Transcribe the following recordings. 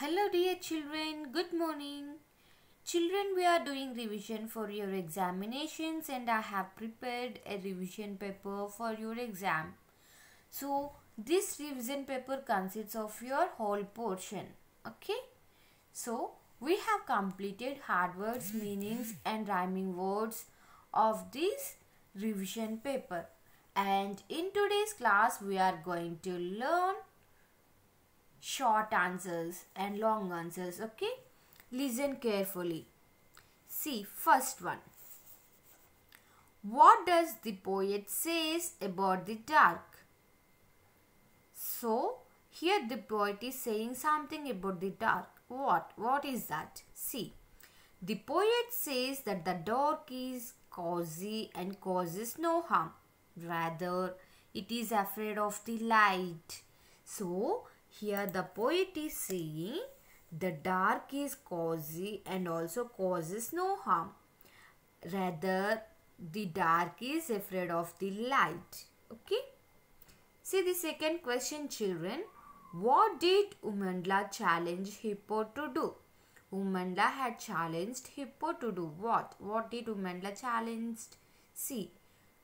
Hello dear children, good morning. Children, we are doing revision for your examinations and I have prepared a revision paper for your exam. So, this revision paper consists of your whole portion. Okay? So, we have completed hard words, meanings and rhyming words of this revision paper. And in today's class, we are going to learn short answers and long answers. Okay, listen carefully. See, first one. What does the poet says about the dark? So here the poet is saying something about the dark. What is that? See, the poet says that the dark is cozy and causes no harm, rather it is afraid of the light. So here the poet is saying the dark is cozy and also causes no harm. Rather, the dark is afraid of the light. Okay. See the second question, children. What did Umandla challenge Hippo to do? Umandla had challenged Hippo to do what? What did Umandla challenge? See,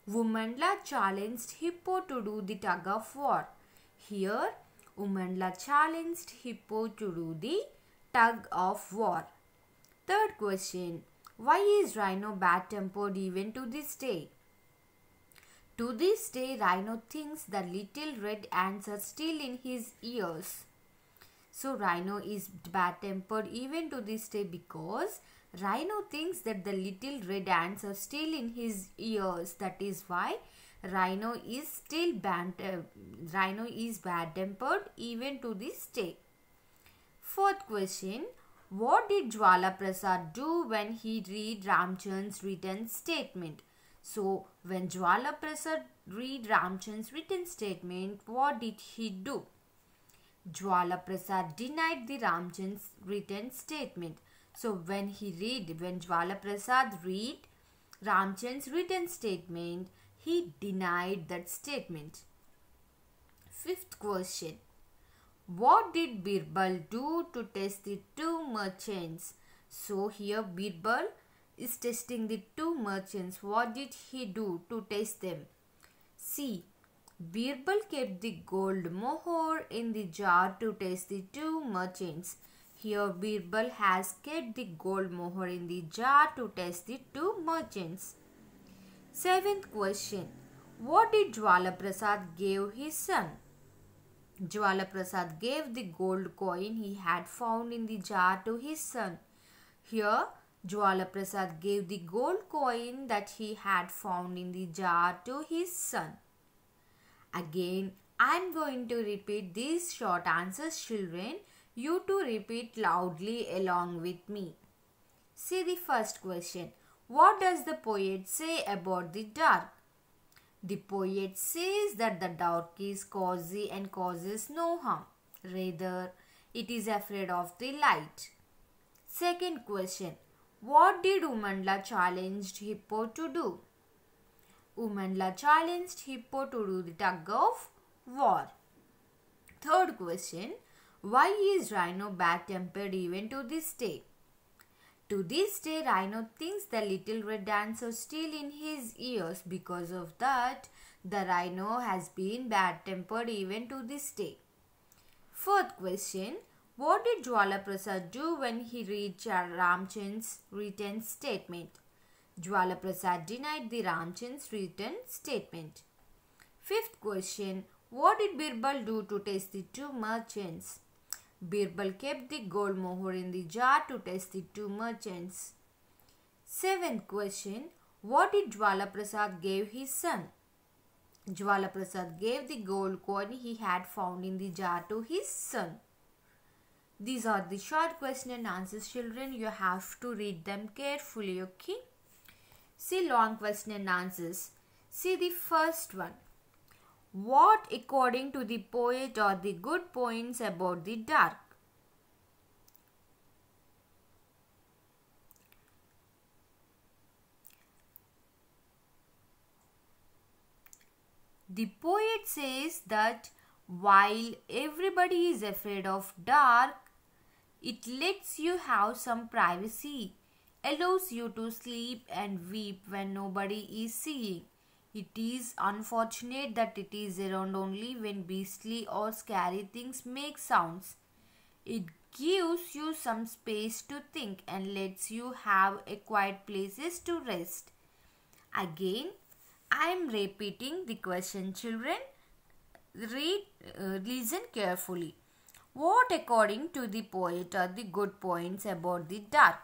Umandla challenged Hippo to do the tug of war. Here, Umandla challenged Hippo to do the tug of war. Third question. Why is Rhino bad-tempered even to this day? To this day, Rhino thinks the little red ants are still in his ears. So, Rhino is bad-tempered even to this day because Rhino thinks that the little red ants are still in his ears. That is why Rhino is bad-tempered even to this day. Fourth question. What did Jwala Prasad do when he read Ramchand's written statement? So, when Jwala Prasad read Ramchand's written statement, what did he do? Jwala Prasad denied the Ramchand's written statement. So, when Jwala Prasad read Ramchand's written statement, he denied that statement. Fifth question. What did Birbal do to test the two merchants? So here Birbal is testing the two merchants. What did he do to test them? See, Birbal kept the gold mohur in the jar to test the two merchants. Here Birbal has kept the gold mohur in the jar to test the two merchants. Seventh question. What did Jwala Prasad give his son? Jwala Prasad gave the gold coin he had found in the jar to his son. Here, Jwala Prasad gave the gold coin that he had found in the jar to his son. Again, I am going to repeat these short answers, children. You too repeat loudly along with me. See the first question. What does the poet say about the dark? The poet says that the dark is cozy and causes no harm. Rather, it is afraid of the light. Second question. What did Umandla challenge Hippo to do? Umandla challenged Hippo to do the tug of war. Third question. Why is Rhino bad-tempered even to this day? To this day, Rhino thinks the little red ants are still in his ears. Because of that, the Rhino has been bad-tempered even to this day. Fourth question. What did Jwala Prasad do when he read Ramchand's written statement? Jwala Prasad denied the Ramchand's written statement. Fifth question. What did Birbal do to test the two merchants? Birbal kept the gold mohur in the jar to test the two merchants. Seventh question. What did Jwala Prasad give his son? Jwala Prasad gave the gold coin he had found in the jar to his son. These are the short question and answers, children. You have to read them carefully, okay? See long question and answers. See the first one. What, according to the poet, are the good points about the dark? The poet says that while everybody is afraid of dark, It lets you have some privacy, allows you to sleep and weep when nobody is seeing. It is unfortunate that it is around only when beastly or scary things make sounds. It gives you some space to think and lets you have a quiet places to rest. Again, I am repeating the question, children. Listen carefully. What according to the poet are the good points about the dark?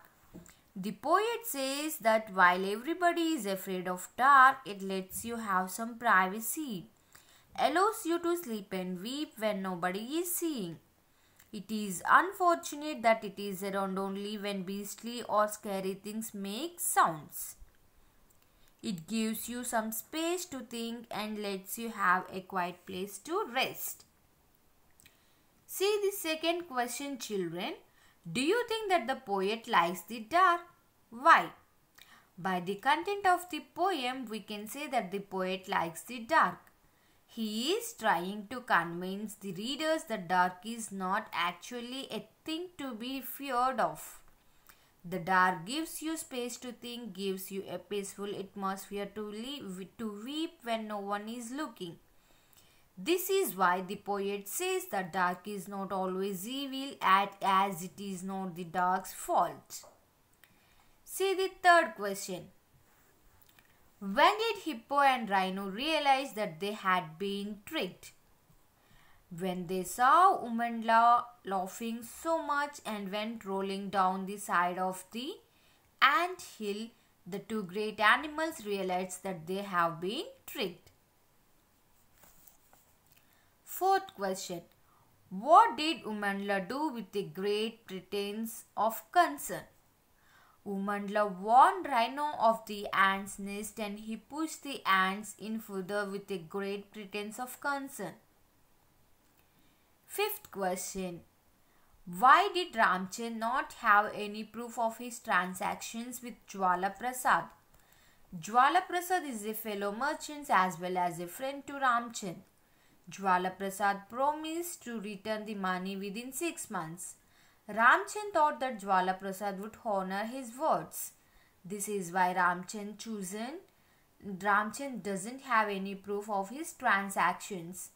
The poet says that while everybody is afraid of dark, it lets you have some privacy, allows you to sleep and weep when nobody is seeing. It is unfortunate that it is around only when beastly or scary things make sounds. It gives you some space to think and lets you have a quiet place to rest. See the second question, children. Do you think that the poet likes the dark? Why? By the content of the poem, we can say that the poet likes the dark. He is trying to convince the readers that dark is not actually a thing to be feared of. The dark gives you space to think, gives you a peaceful atmosphere to weep when no one is looking. This is why the poet says that dark is not always evil as it is not the dark's fault. See the third question. When did Hippo and Rhino realize that they had been tricked? When they saw Umandla laughing so much and went rolling down the side of the ant hill, the two great animals realized that they have been tricked. Fourth question. What did Umandla do with a great pretense of concern? Umandla warned Rhino of the ant's nest and he pushed the ants in further with a great pretense of concern. Fifth question. Why did Ramchand not have any proof of his transactions with Jwala Prasad? Jwala Prasad is a fellow merchant as well as a friend to Ramchand. Jwala Prasad promised to return the money within 6 months. Ramchand thought that Jwala Prasad would honor his words. This is why Ramchand doesn't have any proof of his transactions.